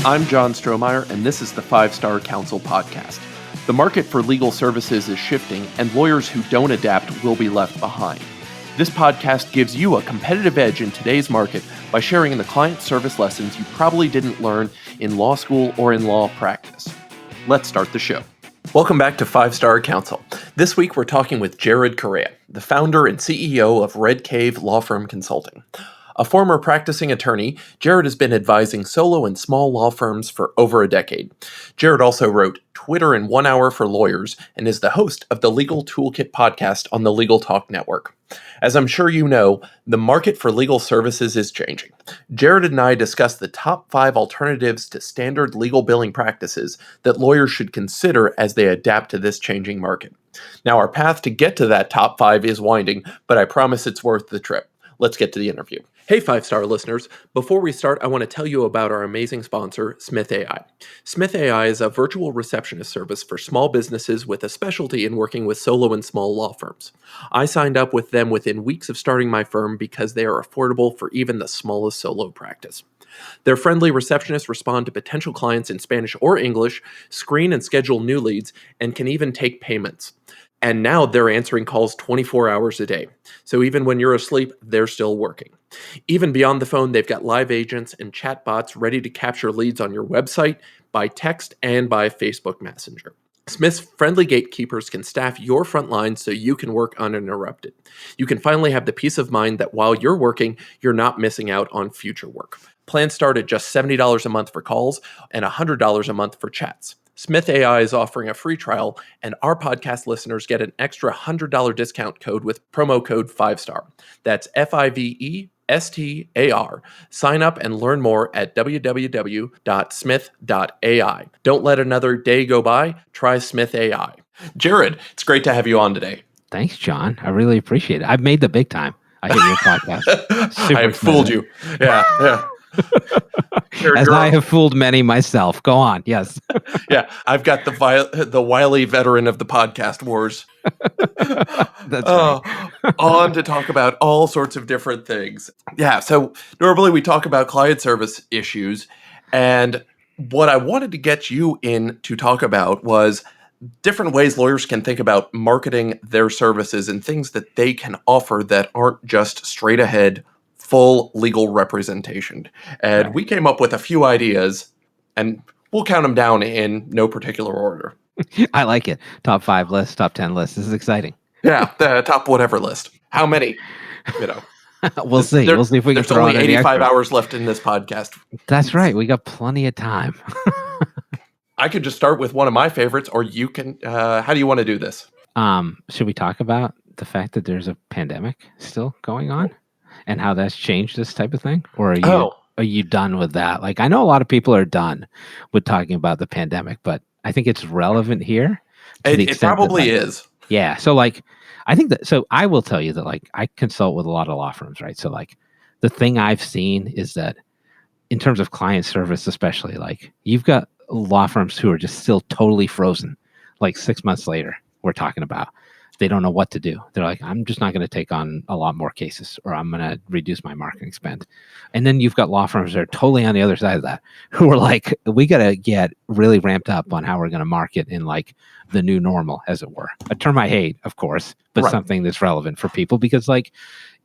I'm John Strohmeyer, and this is the 5-Star Counsel Podcast. The market for legal services is shifting, and lawyers who don't adapt will be left behind. This podcast gives you a competitive edge in today's market by sharing the client service lessons you probably didn't learn in law school or in law practice. Let's start the show. Welcome back to 5-Star Counsel. This week we're talking with Jared Correia, the founder and CEO of Red Cave Law Firm Consulting. A former practicing attorney, Jared has been advising solo and small law firms for over a decade. Jared also wrote Twitter in 1 Hour for Lawyers and is the host of the Legal Toolkit podcast on the Legal Talk Network. As I'm sure you know, the market for legal services is changing. Jared and I discussed the top 5 alternatives to standard legal billing practices that lawyers should consider as they adapt to this changing market. Now, our path to get to that top 5 is winding, but I promise it's worth the trip. Let's get to the interview. Hey, 5-Star listeners. Before we start, I want to tell you about our amazing sponsor, Smith AI. Smith AI is a virtual receptionist service for small businesses with a specialty in working with solo and small law firms. I signed up with them within weeks of starting my firm because they are affordable for even the smallest solo practice. Their friendly receptionists respond to potential clients in Spanish or English, screen and schedule new leads, and can even take payments. And now they're answering calls 24 hours a day. So even when you're asleep, they're still working. Even beyond the phone, they've got live agents and chatbots ready to capture leads on your website, by text, and by Facebook Messenger. Smith's friendly gatekeepers can staff your front line so you can work uninterrupted. You can finally have the peace of mind that while you're working, you're not missing out on future work. Plans start at just $70 a month for calls and $100 a month for chats. Smith AI is offering a free trial, and our podcast listeners get an extra $100 discount code with promo code 5STAR. That's FIVESTAR. Sign up and learn more at www.smith.ai. Don't let another day go by. Try Smith AI. Jared, it's great to have you on today. Thanks, John. I really appreciate it. I've made the big time. I hit your podcast. I have fooled you. Yeah. As I have fooled many myself. Go on. Yes. Yeah, I've got the wily veteran of the podcast wars. That's right. On to talk about all sorts of different things. Yeah, so normally we talk about client service issues, and what I wanted to get you in to talk about was different ways lawyers can think about marketing their services and things that they can offer that aren't just straight ahead full legal representation. And Right. we came up with a few ideas, and we'll count them down in no particular order. I like it. Top 5 list, top 10 list. This is exciting. Yeah, the top whatever list. How many? You know, We'll see. We'll see if we can there's throw only out any 85 extra. hours left in this podcast. That's right. We got plenty of time. I could just start with one of my favorites, or you can. How do you want to do this? Should we talk about the fact that there's a pandemic still going on and how that's changed this type of thing? Or are you done with that? Like, I know a lot of people are done with talking about the pandemic, but I think it's relevant here. It probably is. Yeah. So like, I think that, so I will tell you that like, I consult with a lot of law firms, right? So like the thing I've seen is that in terms of client service, especially like you've got law firms who are just still totally frozen. Like 6 months later, we're talking about, they don't know what to do. They're like, I'm just not going to take on a lot more cases, or I'm going to reduce my marketing spend. And then you've got law firms that are totally on the other side of that, who are like, we got to get really ramped up on how we're going to market in like the new normal, as it were. A term I hate, of course, but Right. something that's relevant for people, because like,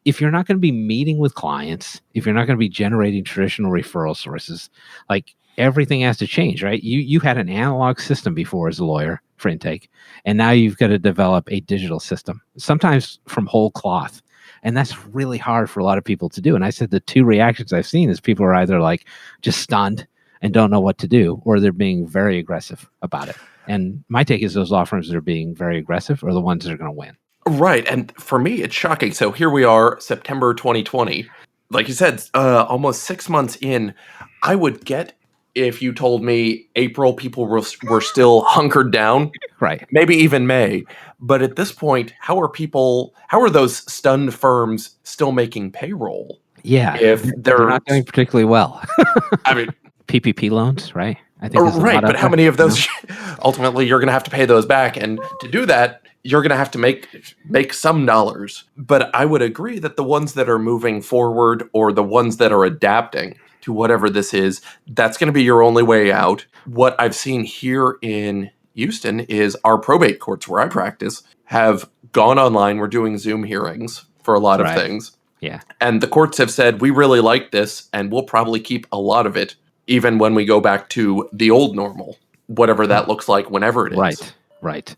if you're not going to be meeting with clients, if you're not going to be generating traditional referral sources, like everything has to change, right? You had an analog system before as a lawyer for intake, and now you've got to develop a digital system, sometimes from whole cloth. And that's really hard for a lot of people to do. And I said the 2 reactions I've seen is people are either like just stunned and don't know what to do, or they're being very aggressive about it. And my take is those law firms that are being very aggressive are the ones that are going to win. Right. And for me, it's shocking. So here we are, September 2020. Like you said, almost 6 months in. I would get if you told me April people were still hunkered down, Right. maybe even May. But at this point, how are those stunned firms still making payroll? Yeah. If They're not doing particularly well. I mean, PPP loans, right? I think there's a right. lot But out how there, many of you know? those, ultimately, you're going to have to pay those back. And to do that, you're going to have to make some dollars. But I would agree that the ones that are moving forward or the ones that are adapting, to whatever this is, that's going to be your only way out. What I've seen here in Houston is our probate courts where I practice have gone online. We're doing Zoom hearings for a lot of things. Yeah. And the courts have said, we really like this and we'll probably keep a lot of it even when we go back to the old normal, whatever that looks like, whenever it is. Right.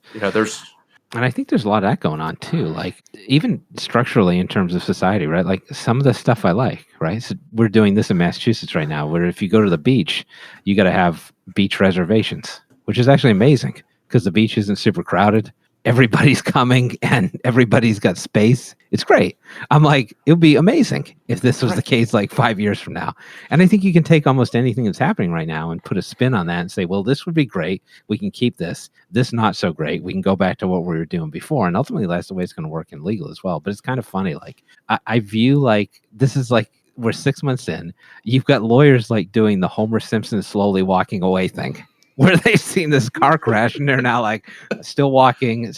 And I think there's a lot of that going on too. Like even structurally in terms of society, right? Like some of the stuff I like, right? So we're doing this in Massachusetts right now, where if you go to the beach, you got to have beach reservations, which is actually amazing because the beach isn't super crowded. Everybody's coming and everybody's got space. It's great. I'm like, it would be amazing if this was the case like 5 years from now. And I think you can take almost anything that's happening right now and put a spin on that and say, well, this would be great. We can keep this. This not so great. We can go back to what we were doing before. And ultimately, that's the way it's going to work in legal as well. But it's kind of funny. Like I view like this is like we're 6 months in. You've got lawyers like doing the Homer Simpson slowly walking away thing, where they've seen this car crash and they're now like still walking, and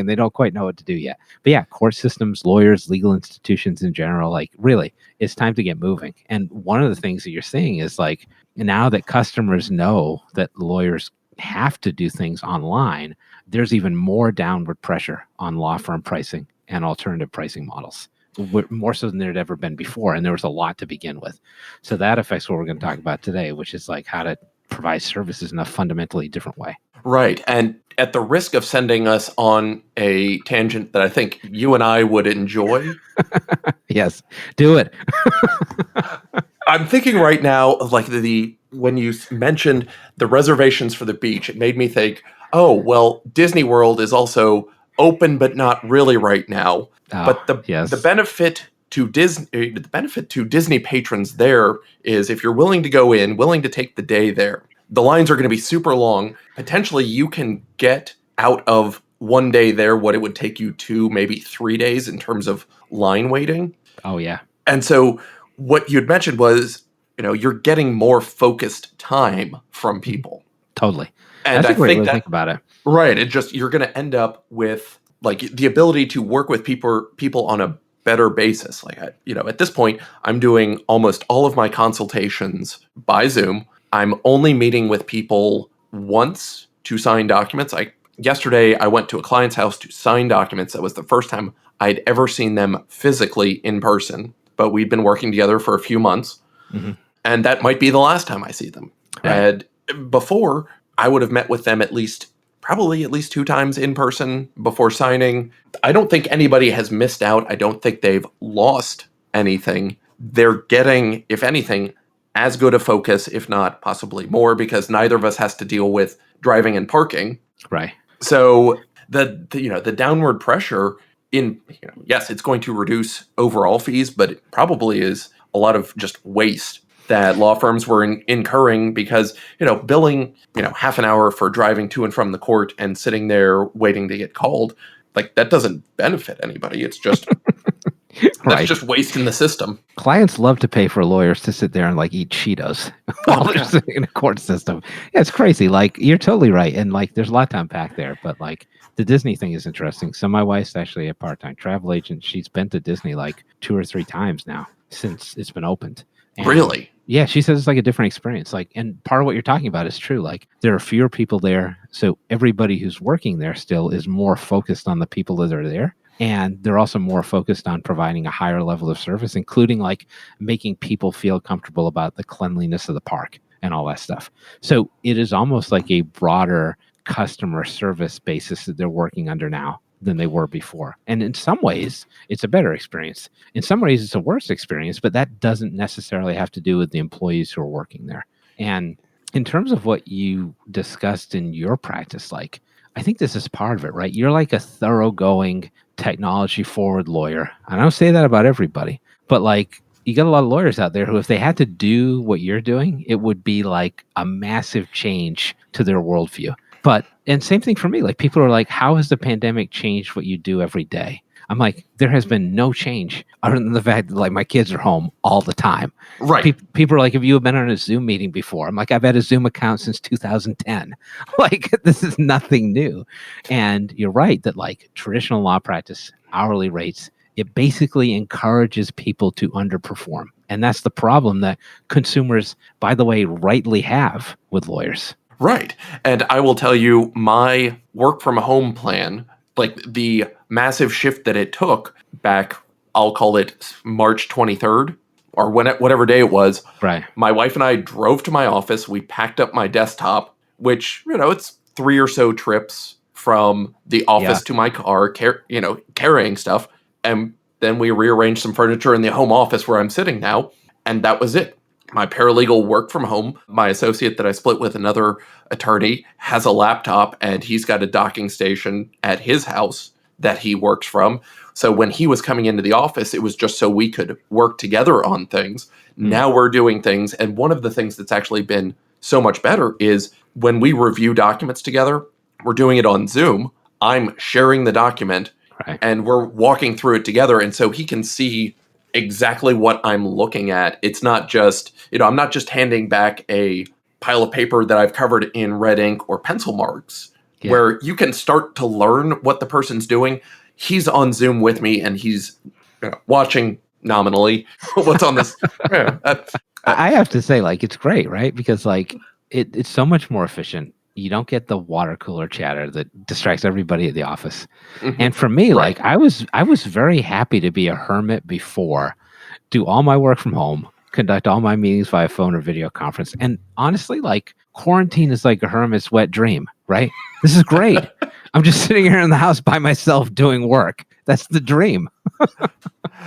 they don't quite know what to do yet. But yeah, court systems, lawyers, legal institutions in general, like really, it's time to get moving. And one of the things that you're seeing is like now that customers know that lawyers have to do things online, there's even more downward pressure on law firm pricing and alternative pricing models. More so than there'd ever been before. And there was a lot to begin with. So that affects what we're going to talk about today, which is like how to provide services in a fundamentally different way. Right. And at the risk of sending us on a tangent that I think you and I would enjoy. Yes, do it. I'm thinking right now, like when you mentioned the reservations for the beach, it made me think, oh, well, Disney World is also open, but not really right now. But the benefit to Disney patrons there is if you're willing to go in, willing to take the day there, the lines are going to be super long. Potentially, you can get out of one day there what it would take you 2, maybe 3 days in terms of line waiting. Oh, yeah. And so what you'd mentioned was, you're getting more focused time from people. Totally. And I think about it. Right. You're going to end up with like the ability to work with people on a better basis. Like, at this point, I'm doing almost all of my consultations by Zoom. I'm only meeting with people once to sign documents. Yesterday, I went to a client's house to sign documents. That was the first time I'd ever seen them physically in person, but we'd been working together for a few months. Mm-hmm. And that might be the last time I see them. Right. And before, I would have met with them probably at least 2 times in person before signing. I don't think anybody has missed out. I don't think they've lost anything. They're getting, if anything, as good a focus, if not possibly more, because neither of us has to deal with driving and parking. Right. So the downward pressure yes, it's going to reduce overall fees, but it probably is a lot of just waste that law firms were incurring because, billing, half an hour for driving to and from the court and sitting there waiting to get called, like that doesn't benefit anybody. It's just, that's just wasting the system. Clients love to pay for lawyers to sit there and like eat Cheetos while they're sitting in a court system. Yeah, it's crazy. Like you're totally right. And like, there's a lot to unpack there, but like the Disney thing is interesting. So my wife's actually a part-time travel agent. She's been to Disney like 2 or 3 times now since it's been opened. And really? Yeah, she says it's like a different experience. Like, and part of what you're talking about is true. Like, there are fewer people there, so everybody who's working there still is more focused on the people that are there, and they're also more focused on providing a higher level of service, including like making people feel comfortable about the cleanliness of the park and all that stuff. So it is almost like a broader customer service basis that they're working under now than they were before. And in some ways, it's a better experience. In some ways, it's a worse experience, but that doesn't necessarily have to do with the employees who are working there. And in terms of what you discussed in your practice, like, I think this is part of it, right? You're like a thoroughgoing technology forward lawyer. I don't say that about everybody, but like, you got a lot of lawyers out there who, if they had to do what you're doing, it would be like a massive change to their worldview. And same thing for me. Like people are like, how has the pandemic changed what you do every day? I'm like, there has been no change other than the fact that like my kids are home all the time. Right. People are like, have you been on a Zoom meeting before? I'm like, I've had a Zoom account since 2010. Like this is nothing new. And you're right that like traditional law practice, hourly rates, it basically encourages people to underperform. And that's the problem that consumers, by the way, rightly have with lawyers. Right. And I will tell you, my work from home plan, like the massive shift that it took back, I'll call it March 23rd or whatever day it was. Right. My wife and I drove to my office. We packed up my desktop, which, it's 3 or so trips from the office to my car, carrying stuff. And then we rearranged some furniture in the home office where I'm sitting now. And that was it. My paralegal worked from home. My associate that I split with another attorney has a laptop, and he's got a docking station at his house that he works from. So when he was coming into the office, it was just so we could work together on things. Now we're doing things. And one of the things that's actually been so much better is when we review documents together, we're doing it on Zoom. I'm sharing the document and we're walking through it together. And so he can see exactly what I'm looking at. It's not just, I'm not just handing back a pile of paper that I've covered in red ink or pencil marks, where you can start to learn what the person's doing. He's on Zoom with me and he's watching nominally what's on this. I have to say, it's great, right? Because it's so much more efficient. You don't get the water cooler chatter that distracts everybody at the office. Mm-hmm. And for me, I was very happy to be a hermit before, do all my work from home, conduct all my meetings via phone or video conference. And honestly, quarantine is like a hermit's wet dream, right? This is great. I'm just sitting here in the house by myself doing work. That's the dream.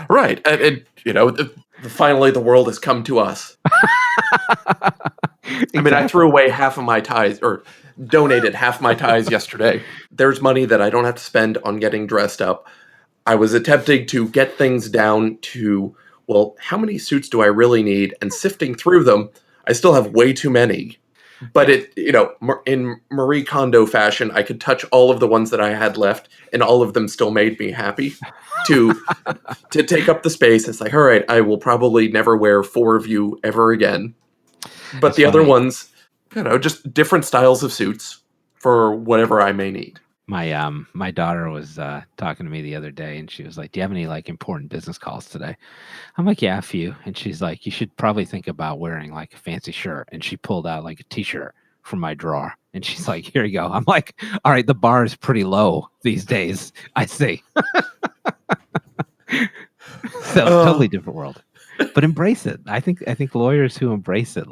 Right. And finally the world has come to us. Exactly. I mean, I threw away half of my ties, or donated half my ties yesterday. There's money that I don't have to spend on getting dressed up. I was attempting to get things down to, how many suits do I really need? And sifting through them, I still have way too many. But in Marie Kondo fashion, I could touch all of the ones that I had left, and all of them still made me happy to take up the space. It's like, all right, I will probably never wear 4 of you ever again. But the other ones, just different styles of suits for whatever I may need. My daughter was talking to me the other day, and she was like, "Do you have any important business calls today?" I'm like, "Yeah, a few." And she's like, "You should probably think about wearing a fancy shirt." And she pulled out a t-shirt from my drawer, and she's like, "Here you go." I'm like, "All right, the bar is pretty low these days. I see." So totally different world, but embrace it. I think lawyers who embrace it,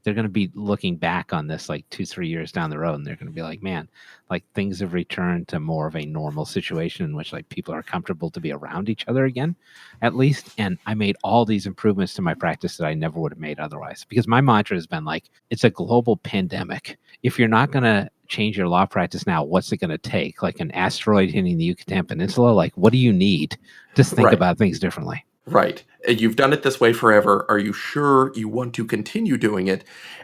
they're going to be looking back on this 2-3 years down the road, and they're going to be like, man, things have returned to more of a normal situation in which people are comfortable to be around each other again, at least. And I made all these improvements to my practice that I never would have made otherwise, because my mantra has been it's a global pandemic. If you're not going to change your law practice now, what's it going to take? An asteroid hitting the Yucatan Peninsula? What do you need? Just think about things differently. Right. You've done it this way forever. Are you sure you want to continue doing it?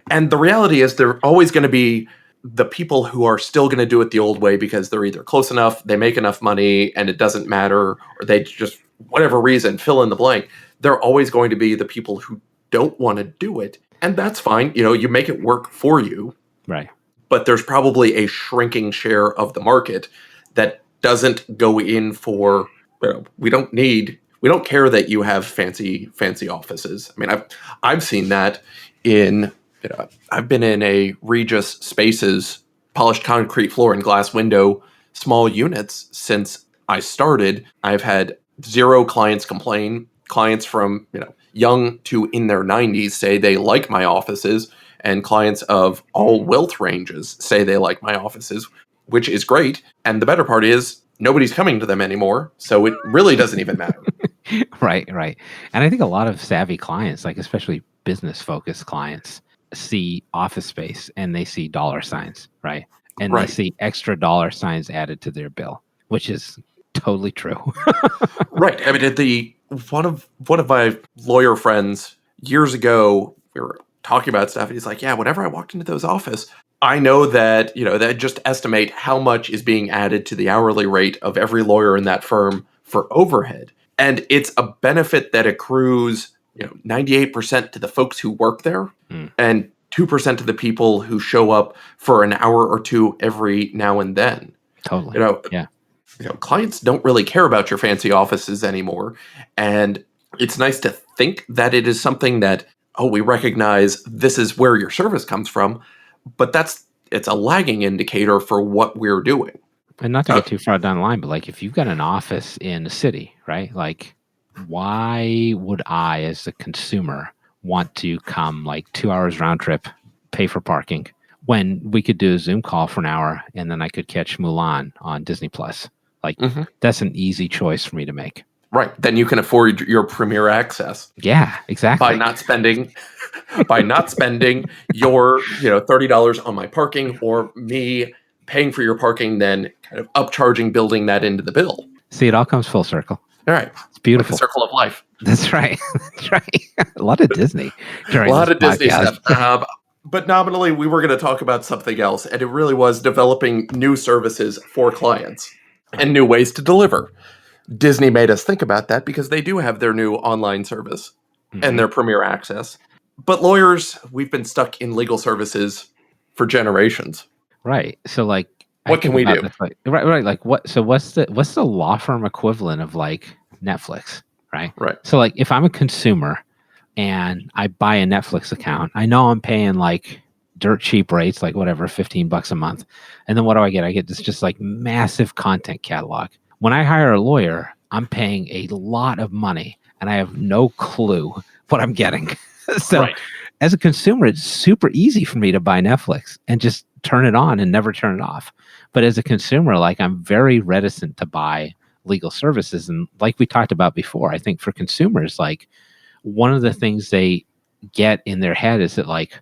And the reality is there are always going to be the people who are still going to do it the old way because they're either close enough, they make enough money, and it doesn't matter, or they just, whatever reason, fill in the blank. They're always going to be the people who don't want to do it. And that's fine. You make it work for you. Right. But there's probably a shrinking share of the market that doesn't go in for, we don't care that you have fancy offices. I mean, I've seen that in, I've been in a Regis Spaces, polished concrete floor and glass window, small units since I started. I've had 0 clients complain. Clients from, young to in their 90s say they like my offices, and clients of all wealth ranges say they like my offices, which is great. And the better part is nobody's coming to them anymore, so it really doesn't even matter. Right. And I think a lot of savvy clients, especially business-focused clients, see office space and they see dollar signs, right? And they see extra dollar signs added to their bill, which is totally true. Right. I mean, one of my lawyer friends years ago, we were talking about stuff, and he's like, "Yeah, whenever I walked into those office, I know that, that just estimate how much is being added to the hourly rate of every lawyer in that firm for overhead. And it's a benefit that accrues, 98% to the folks who work there and 2% to the people who show up for an hour or two every now and then." Totally. Yeah. Clients don't really care about your fancy offices anymore. And It's nice to think that it is something that, oh, we recognize this is where your service comes from, but it's a lagging indicator for what we're doing. And not to get too far down the line, but like if you've got an office in a city, right? Like, why would I, as a consumer, want to come like 2 hours round trip, pay for parking, when we could do a Zoom call for an hour and then I could catch Mulan on Disney Plus? Like, that's an easy choice for me to make. Right. Then you can afford your premier access. Yeah, exactly. By not spending your, $30 on my parking, or me paying for your parking, then kind of upcharging, building that into the bill. See, it all comes full circle. All right. It's beautiful. Like the circle of life. That's right. That's right. A lot of Disney. A lot of Disney stuff. But nominally, we were going to talk about something else, and it really was developing new services for clients and new ways to deliver. Disney made us think about that because they do have their new online service and their premier access. But lawyers, we've been stuck in legal services for generations. Right. So like, what can we do? Right. Like what? So what's the law firm equivalent of like Netflix? Right. Right. So like, if I'm a consumer and I buy a Netflix account, I know I'm paying like dirt cheap rates, like whatever, $15 a month. And then what do I get? I get this just like massive content catalog. When I hire a lawyer, I'm paying a lot of money and I have no clue what I'm getting. So as a consumer, it's super easy for me to buy Netflix and just turn it on and never turn it off. But as a consumer, like, I'm very reticent to buy legal services. And like we talked about before, I think for consumers, like, one of the things they get in their head is that like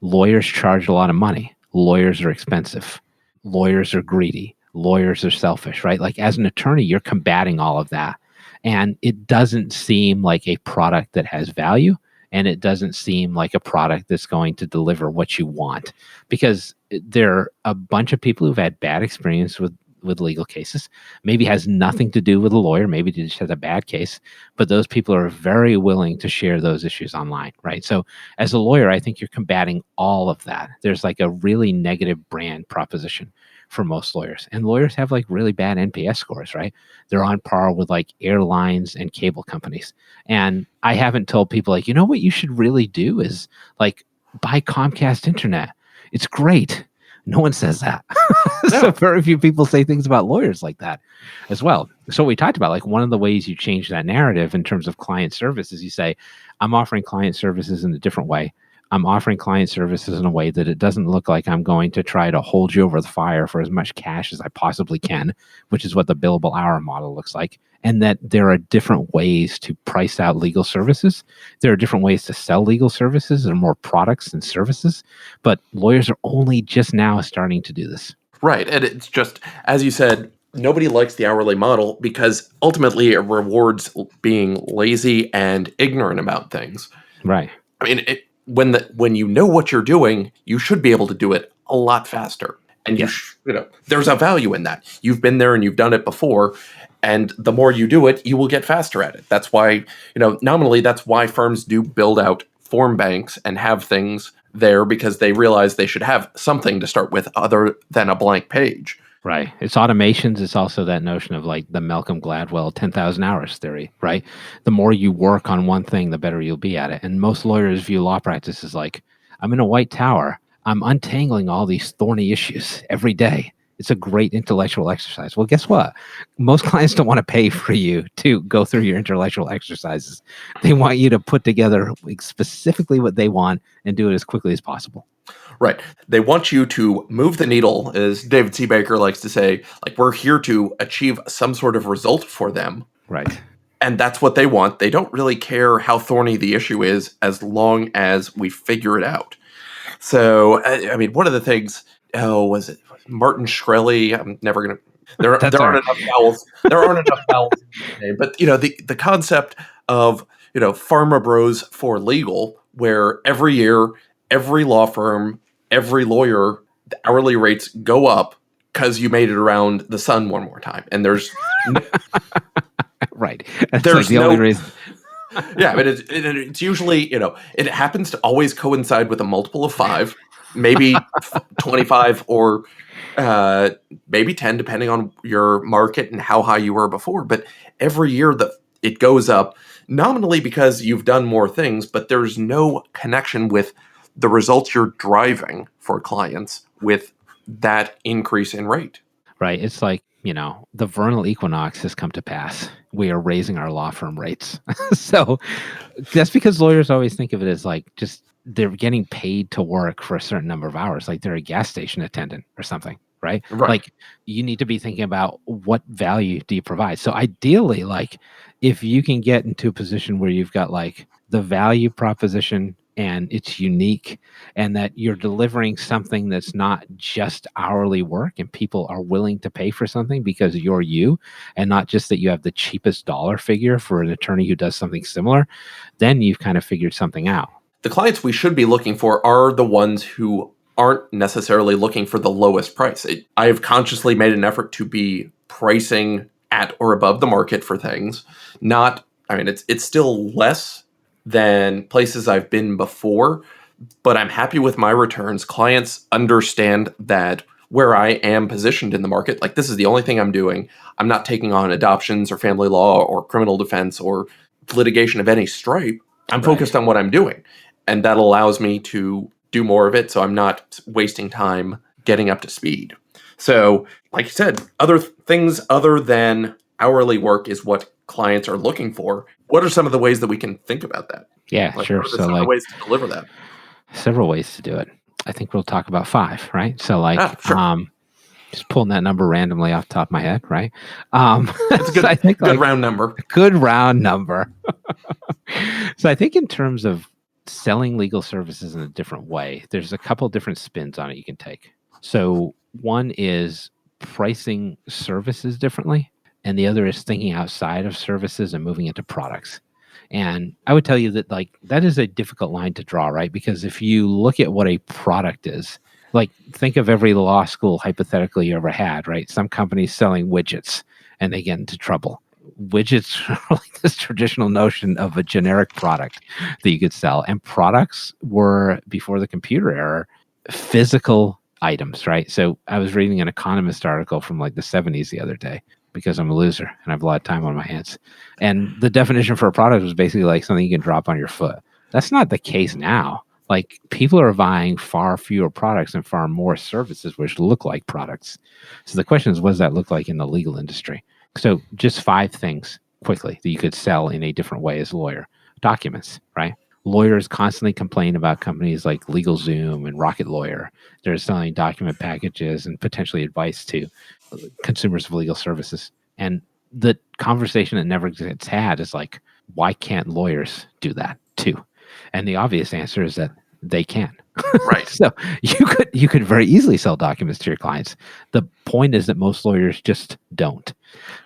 lawyers charge a lot of money. Lawyers are expensive. Lawyers are greedy. Lawyers are selfish, right? Like, as an attorney, you're combating all of that. And it doesn't seem like a product that has value. And it doesn't seem like a product that's going to deliver what you want, because there are a bunch of people who've had bad experience with legal cases. Maybe has nothing to do with a lawyer. Maybe they just had a bad case, but those people are very willing to share those issues online, right? So as a lawyer, I think you're combating all of that. There's like a really negative brand proposition for most lawyers, and lawyers have like really bad NPS scores, right? They're on par with like airlines and cable companies. And I haven't told people like, what you should really do is like buy Comcast internet. It's great. No one says that. So very few people say things about lawyers like that as well. So we talked about, like, one of the ways you change that narrative in terms of client service is you say, I'm offering client services in a different way. I'm offering client services in a way that it doesn't look like I'm going to try to hold you over the fire for as much cash as I possibly can, which is what the billable hour model looks like. And that there are different ways to price out legal services. There are different ways to sell legal services. There are more products and services, but lawyers are only just now starting to do this. Right. And it's just, as you said, nobody likes the hourly model because ultimately it rewards being lazy and ignorant about things. Right. I mean, when you know what you're doing, you should be able to do it a lot faster. And there's a value in that. You've been there and you've done it before. And the more you do it, you will get faster at it. That's why, nominally, that's why firms do build out form banks and have things there, because they realize they should have something to start with other than a blank page. Right. It's automations. It's also that notion of like the Malcolm Gladwell 10,000 hours theory, right? The more you work on one thing, the better you'll be at it. And most lawyers view law practice as like, I'm in a white tower. I'm untangling all these thorny issues every day. It's a great intellectual exercise. Well, guess what? Most clients don't want to pay for you to go through your intellectual exercises. They want you to put together specifically what they want and do it as quickly as possible. Right. They want you to move the needle, as David C. Baker likes to say, like, we're here to achieve some sort of result for them. Right. And that's what they want. They don't really care how thorny the issue is as long as we figure it out. So, I mean, one of the things, was it Martin Shkreli? I'm never going to... There aren't enough vowels. There aren't enough vowels in the name. But, the concept of, Pharma Bros for legal, where every year, every law firm, every lawyer, the hourly rates go up because you made it around the sun one more time. And there's... Right. That's like the only reason. Yeah, but it's usually, it happens to always coincide with a multiple of 5, maybe 25 or maybe 10, depending on your market and how high you were before. But every year, it goes up nominally because you've done more things, but there's no connection with the results you're driving for clients with that increase in rate. Right. It's like, the vernal equinox has come to pass. We are raising our law firm rates. So that's because lawyers always think of it as like just they're getting paid to work for a certain number of hours, like they're a gas station attendant or something, right? Right. Like you need to be thinking about what value do you provide. So ideally, like if you can get into a position where you've got like the value proposition and it's unique and that you're delivering something that's not just hourly work and people are willing to pay for something because you're you and not just that you have the cheapest dollar figure for an attorney who does something similar, then you've kind of figured something out. The clients we should be looking for are the ones who aren't necessarily looking for the lowest price. I have consciously made an effort to be pricing at or above the market for things. It's still less than places I've been before, but I'm happy with my returns. Clients understand that where I am positioned in the market, like this is the only thing I'm doing. I'm not taking on adoptions or family law or criminal defense or litigation of any stripe. I'm focused on what I'm doing. And that allows me to do more of it, so I'm not wasting time getting up to speed. So, like you said, other things other than hourly work is what clients are looking for. What are some of the ways that we can think about that? Yeah, Like, sure. what are So some of like the ways to deliver that? several ways to do it. I think we'll talk about 5, right? So like Sure. just pulling that number randomly off the top of my head, right? It's a good, so I think good round number. Good round number. So I think in terms of selling legal services in a different way, there's a couple different spins on it you can take. So one is pricing services differently, and the other is thinking outside of services and moving into products. And I would tell you that like that is a difficult line to draw, right? Because if you look at what a product is, like think of every law school hypothetically you ever had, right? Some companies selling widgets and they get into trouble. Widgets are like this traditional notion of a generic product that you could sell. And products were, before the computer era, physical items, right? So I was reading an Economist article from like the 70s the other day because I'm a loser and I have a lot of time on my hands. And the definition for a product was basically like something you can drop on your foot. That's not the case now. Like people are buying far fewer products and far more services which look like products. So the question is, what does that look like in the legal industry? So just 5 things quickly that you could sell in a different way as a lawyer. Documents, right? Lawyers constantly complain about companies like LegalZoom and Rocket Lawyer. They're selling document packages and potentially advice to consumers of legal services. And the conversation that never gets had is like, why can't lawyers do that too? And the obvious answer is that they can. Right. So you could very easily sell documents to your clients. The point is that most lawyers just don't.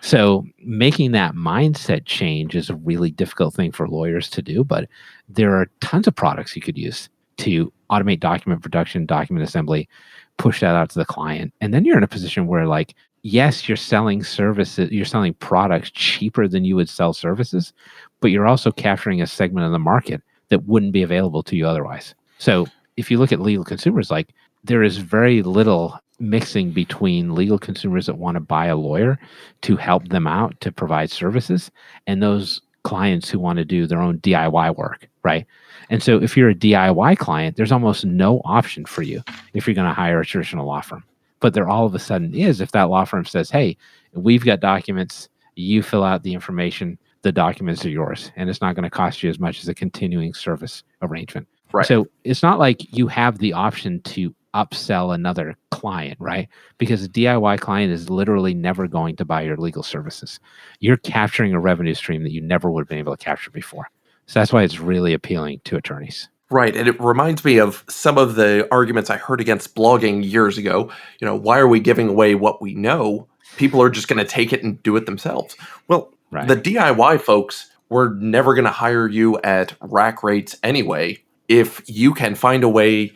So making that mindset change is a really difficult thing for lawyers to do, but there are tons of products you could use to automate document production, document assembly, push that out to the client. And then you're in a position where like, yes, you're selling services, you're selling products cheaper than you would sell services, but you're also capturing a segment of the market that wouldn't be available to you otherwise. So if you look at legal consumers, like there is very little mixing between legal consumers that want to buy a lawyer to help them out to provide services and those clients who want to do their own DIY work, right? And so if you're a DIY client, there's almost no option for you if you're going to hire a traditional law firm. But there all of a sudden is if that law firm says, hey, we've got documents, you fill out the information, the documents are yours, and it's not going to cost you as much as a continuing service arrangement. Right. So it's not like you have the option to upsell another client, right? Because a DIY client is literally never going to buy your legal services. You're capturing a revenue stream that you never would have been able to capture before. So that's why it's really appealing to attorneys. Right. And it reminds me of some of the arguments I heard against blogging years ago. Why are we giving away what we know? People are just going to take it and do it themselves. Well, right. The DIY folks were never going to hire you at rack rates anyway. If you can find a way,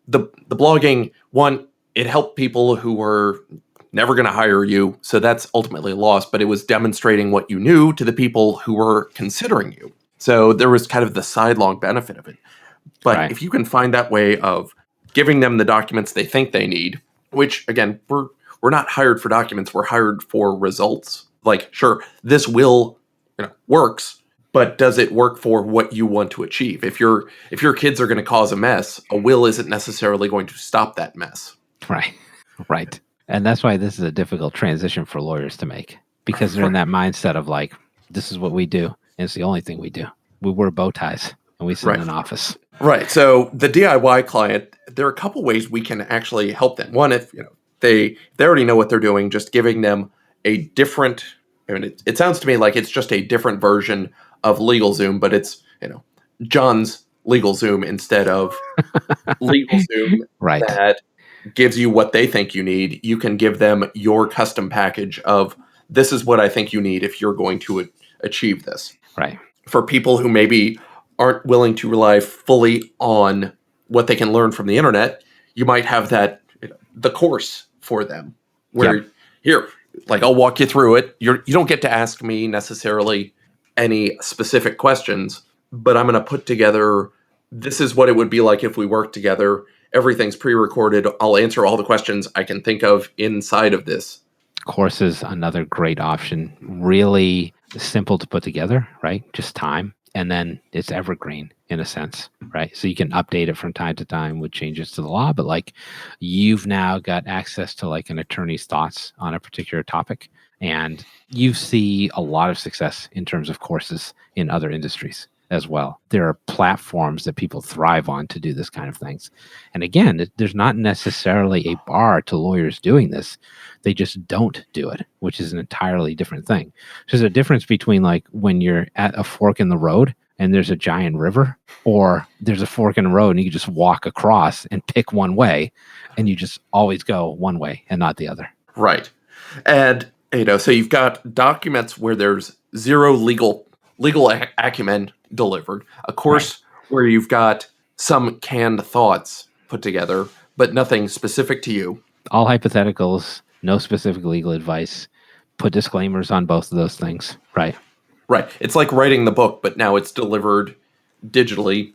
the blogging, one, it helped people who were never going to hire you. So that's ultimately lost, but it was demonstrating what you knew to the people who were considering you. So there was kind of the sidelong benefit of it. But if you can find that way of giving them the documents they think they need, which again, we're not hired for documents, we're hired for results. Like, sure, this will works, but does it work for what you want to achieve? If your kids are going to cause a mess, a will isn't necessarily going to stop that mess. Right. Right. And that's why this is a difficult transition for lawyers to make, because they're in that mindset of like, this is what we do, and it's the only thing we do. We wear bow ties and we sit in an office. Right. So the DIY client, there are a couple ways we can actually help them. One, if they already know what they're doing, just giving them a different. I mean, it sounds to me like it's just a different version of LegalZoom, but it's John's LegalZoom instead of LegalZoom. Right. That gives you what they think you need. You can give them your custom package of this is what I think you need if you're going to achieve this. Right. For people who maybe aren't willing to rely fully on what they can learn from the internet, you might have that the course for them where here, like I'll walk you through it. You don't get to ask me necessarily any specific questions, but I'm going to put together, this is what it would be like if we worked together. Everything's pre-recorded. I'll answer all the questions I can think of inside of this. Course is another great option. Really simple to put together, right? Just time. And then it's evergreen in a sense, right? So you can update it from time to time with changes to the law, but like you've now got access to like an attorney's thoughts on a particular topic. And you see a lot of success in terms of courses in other industries as well. There are platforms that people thrive on to do this kind of things. And again, there's not necessarily a bar to lawyers doing this. They just don't do it, which is an entirely different thing. There's a difference between like when you're at a fork in the road and there's a giant river, or there's a fork in the road and you can just walk across and pick one way and you just always go one way and not the other. Right. And, so you've got documents where there's zero legal acumen delivered, a course where you've got some canned thoughts put together, but nothing specific to you. All hypotheticals, no specific legal advice, put disclaimers on both of those things, right? Right. It's like writing the book, but now it's delivered digitally.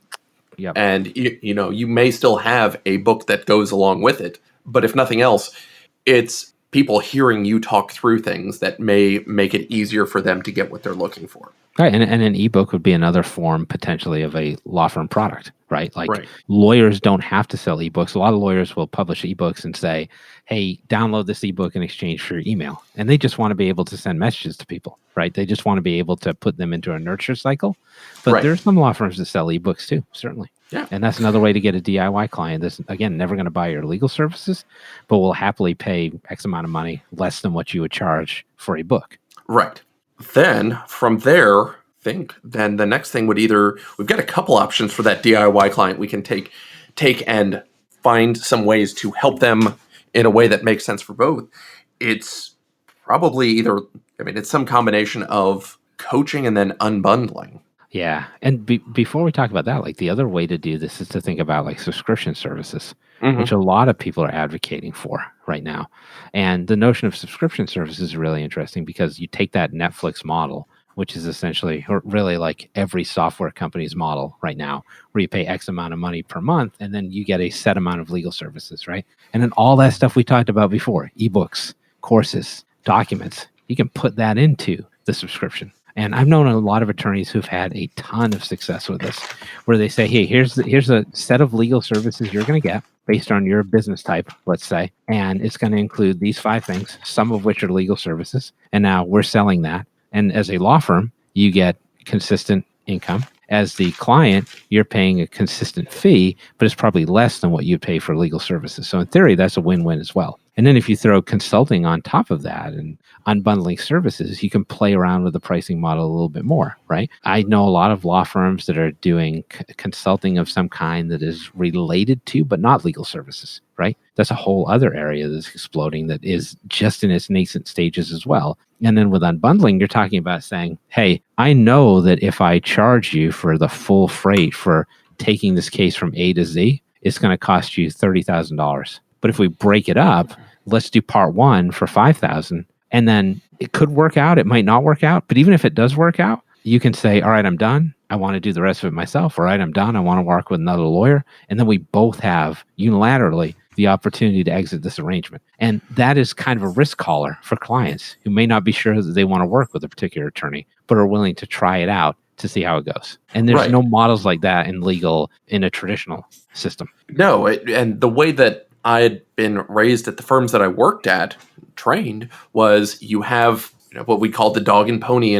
Yep. And, you may still have a book that goes along with it, but if nothing else, it's people hearing you talk through things that may make it easier for them to get what they're looking for. Right. And an ebook would be another form potentially of a law firm product, right? Like lawyers don't have to sell ebooks. A lot of lawyers will publish ebooks and say, hey, download this ebook in exchange for your email. And they just want to be able to send messages to people, right? They just want to be able to put them into a nurture cycle. But there's some law firms that sell ebooks too, certainly. Yeah. And that's another way to get a DIY client that's, again, never going to buy your legal services, but will happily pay X amount of money, less than what you would charge for a book. Right. Then from there, then the next thing would we've got a couple options for that DIY client. We can take and find some ways to help them in a way that makes sense for both. It's probably it's some combination of coaching and then unbundling. Yeah. And before we talk about that, like the other way to do this is to think about like subscription services, which a lot of people are advocating for right now. And the notion of subscription services is really interesting because you take that Netflix model, which is essentially or really like every software company's model right now, where you pay X amount of money per month and then you get a set amount of legal services, right? And then all that stuff we talked about before, ebooks, courses, documents, you can put that into the subscription. And I've known a lot of attorneys who've had a ton of success with this, where they say, hey, here's a set of legal services you're going to get based on your business type, let's say, and it's going to include these 5 things, some of which are legal services. And now we're selling that. And as a law firm, you get consistent income. As the client, you're paying a consistent fee, but it's probably less than what you pay for legal services. So in theory, that's a win-win as well. And then if you throw consulting on top of that and unbundling services, you can play around with the pricing model a little bit more, right? I know a lot of law firms that are doing consulting of some kind that is related to, but not legal services, right? That's a whole other area that's exploding that is just in its nascent stages as well. And then with unbundling, you're talking about saying, hey, I know that if I charge you for the full freight for taking this case from A to Z, it's going to cost you $30,000. But if we break it up, let's do part 1 for $5,000. And then it could work out. It might not work out. But even if it does work out, you can say, all right, I'm done. I want to do the rest of it myself. All right, I'm done. I want to work with another lawyer. And then we both have unilaterally the opportunity to exit this arrangement. And that is kind of a risk caller for clients who may not be sure that they want to work with a particular attorney, but are willing to try it out to see how it goes. And there's no models like that in legal in a traditional system. No, and the way that I had been raised at the firms that I worked at, trained, was you have what we call the dog and pony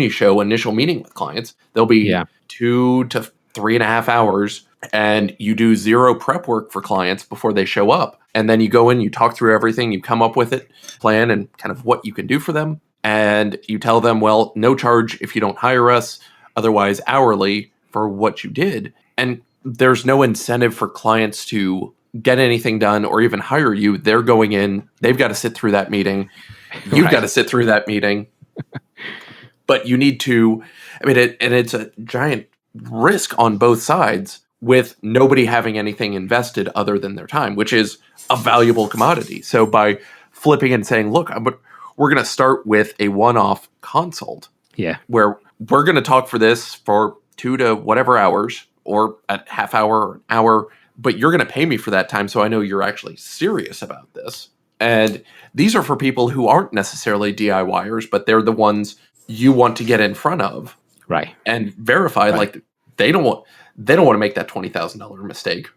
show initial meeting with clients. There'll be 2 to 3.5 hours, and you do zero prep work for clients before they show up. And then you go in, you talk through everything, you come up with it, plan, and kind of what you can do for them. And you tell them, well, no charge if you don't hire us, otherwise hourly for what you did. And there's no incentive for clients to get anything done or even hire you. They're going in, they've got to sit through that meeting. You've got to sit through that meeting. But you need to, and it's a giant risk on both sides with nobody having anything invested other than their time, which is a valuable commodity. So by flipping and saying, look, we're going to start with a one-off consult. Yeah. Where we're going to talk for this for 2 to whatever hours or a half hour or an hour, but you're going to pay me for that time so I know you're actually serious about this. And these are for people who aren't necessarily DIYers, but they're the ones you want to get in front of. Right. And verify like they don't want to make that $20,000 mistake.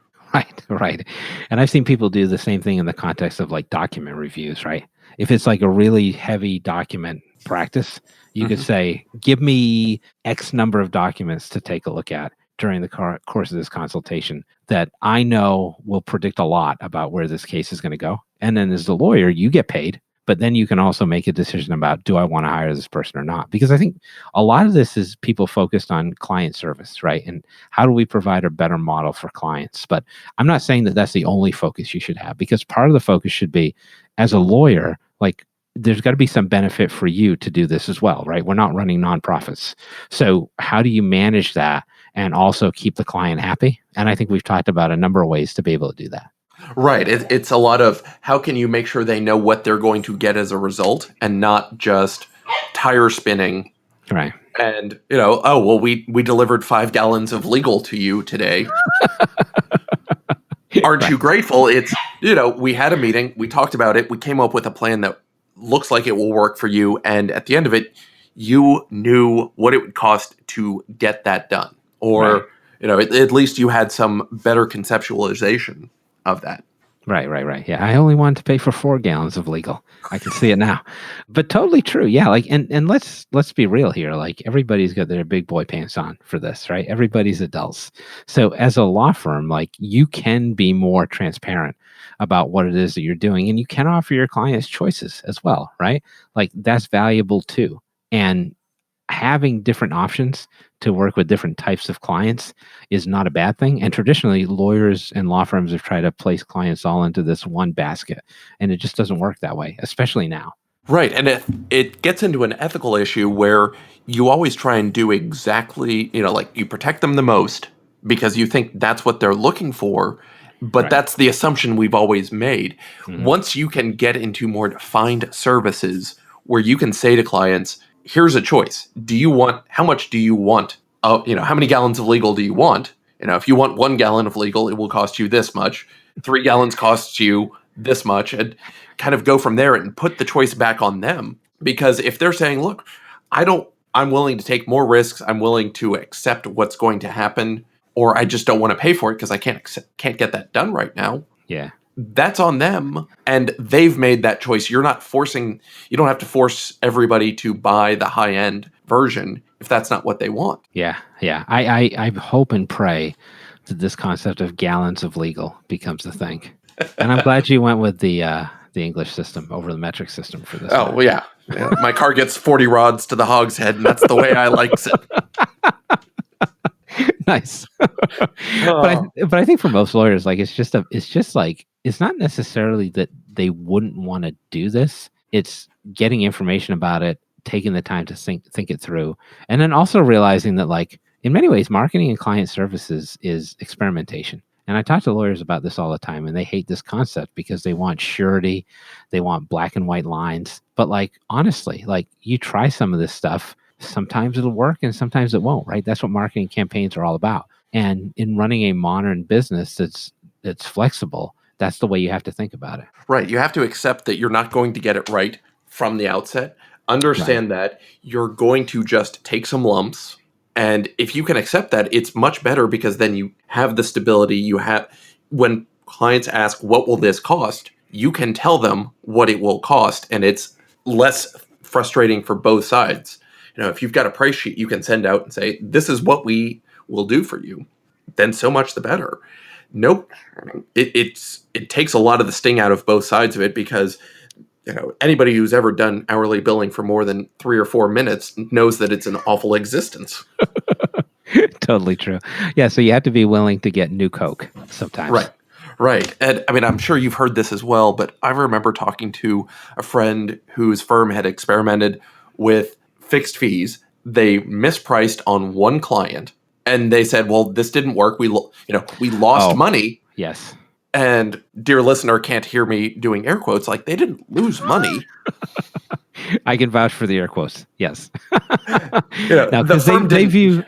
Right. And I've seen people do the same thing in the context of like document reviews, right? If it's like a really heavy document practice, you could say, give me X number of documents to take a look at during the course of this consultation that I know will predict a lot about where this case is going to go. And then as the lawyer, you get paid, but then you can also make a decision about, do I want to hire this person or not? Because I think a lot of this is people focused on client service, right? And how do we provide a better model for clients? But I'm not saying that that's the only focus you should have, because part of the focus should be, as a lawyer, like, there's got to be some benefit for you to do this as well, right? We're not running nonprofits. So how do you manage that and also keep the client happy? And I think we've talked about a number of ways to be able to do that. Right. It's a lot of how can you make sure they know what they're going to get as a result and not just tire spinning. Right. And, oh, well, we delivered 5 gallons of legal to you today. Aren't you grateful? It's, we had a meeting, we talked about it, we came up with a plan that looks like it will work for you. And at the end of it, you knew what it would cost to get that done. Or, at least you had some better conceptualization of that. Right. Yeah, I only wanted to pay for 4 gallons of legal. I can see it now. But totally true. Yeah, like, and let's be real here. Like, everybody's got their big boy pants on for this, right? Everybody's adults. So as a law firm, like, you can be more transparent about what it is that you're doing, and you can offer your clients choices as well, right? Like, that's valuable too. And having different options to work with different types of clients is not a bad thing. And traditionally, lawyers and law firms have tried to place clients all into this one basket, and it just doesn't work that way, especially now. Right. And it gets into an ethical issue where you always try and do exactly, like, you protect them the most because you think that's what they're looking for. But that's the assumption we've always made. Mm-hmm. Once you can get into more defined services where you can say to clients, here's a choice. How much do you want? How many gallons of legal do you want? If you want 1 gallon of legal, it will cost you this much. 3 gallons costs you this much, and kind of go from there and put the choice back on them. Because if they're saying, look, I'm willing to take more risks. I'm willing to accept what's going to happen, or I just don't want to pay for it because I can't get that done right now. Yeah. That's on them, and they've made that choice. You don't have to force everybody to buy the high-end version if that's not what they want. Yeah. I hope and pray that this concept of gallons of legal becomes the thing. And I'm glad you went with the English system over the metric system for this. Oh, well, yeah. My car gets 40 rods to the hogshead, and that's the way I likes it. Nice. But I think for most lawyers, like, it's not necessarily that they wouldn't want to do this. It's getting information about it, taking the time to think it through, and then also realizing that, like, in many ways, marketing and client services is experimentation. And I talk to lawyers about this all the time, and they hate this concept because they want surety, they want black and white lines. But, like, honestly, like, you try some of this stuff, sometimes it'll work and sometimes it won't, right? That's what marketing campaigns are all about. And in running a modern business that's it's flexible, that's the way you have to think about it. Right. You have to accept that you're not going to get it right from the outset. Understand that you're going to just take some lumps. And if you can accept that, it's much better because then you have the stability you have. When clients ask, what will this cost? You can tell them what it will cost, and it's less frustrating for both sides. If you've got a price sheet you can send out and say, this is what we will do for you, then so much the better. Nope. It takes a lot of the sting out of both sides of it because anybody who's ever done hourly billing for more than 3 or 4 minutes knows that it's an awful existence. Totally true. Yeah, so you have to be willing to get new Coke sometimes. Right. And I mean, I'm sure you've heard this as well, but I remember talking to a friend whose firm had experimented with fixed fees. They mispriced on one client, and they said, well, this didn't work. We lost money. Yes. And dear listener can't hear me doing air quotes, like they didn't lose money. I can vouch for the air quotes. Yes. Now, they view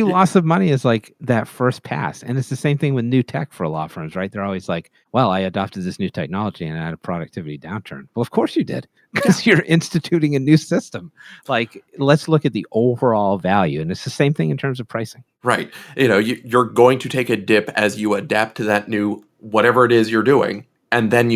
loss of money as like that first pass. And it's the same thing with new tech for law firms, right? They're always like, well, I adopted this new technology and I had a productivity downturn. Well, of course you did, because you're instituting a new system. Like, let's look at the overall value. And it's the same thing in terms of pricing. Right. You're going to take a dip as you adapt to that new, whatever it is you're doing. And then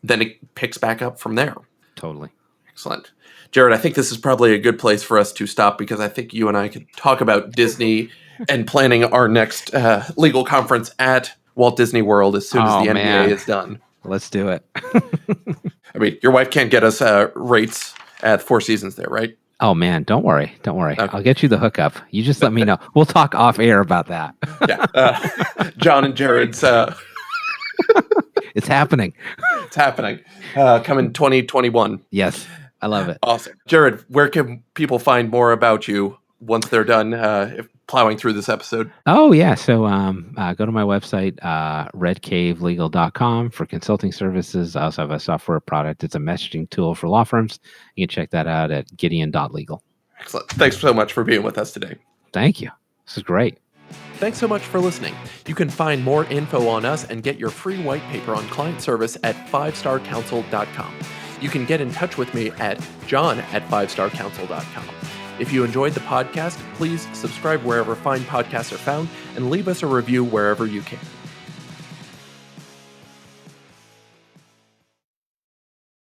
then it picks back up from there. Totally. Excellent. Jared, I think this is probably a good place for us to stop because I think you and I could talk about Disney and planning our next legal conference at Walt Disney World as soon as the NBA is done. Let's do it. I mean, your wife can't get us rates at Four Seasons there, right? Oh, man, don't worry. Okay. I'll get you the hookup. You just let me know. We'll talk off air about that. Yeah. John and Jared's... It's happening. It's happening. Coming 2021. Yes. I love it. Awesome. Jared, where can people find more about you once they're done plowing through this episode? Oh, yeah. So go to my website, redcavelegal.com for consulting services. I also have a software product. It's a messaging tool for law firms. You can check that out at gideon.legal. Excellent. Thanks so much for being with us today. Thank you. This is great. Thanks so much for listening. You can find more info on us and get your free white paper on client service at 5starcounsel.com. You can get in touch with me at john@5starcounsel.com. If you enjoyed the podcast, please subscribe wherever fine podcasts are found and leave us a review wherever you can.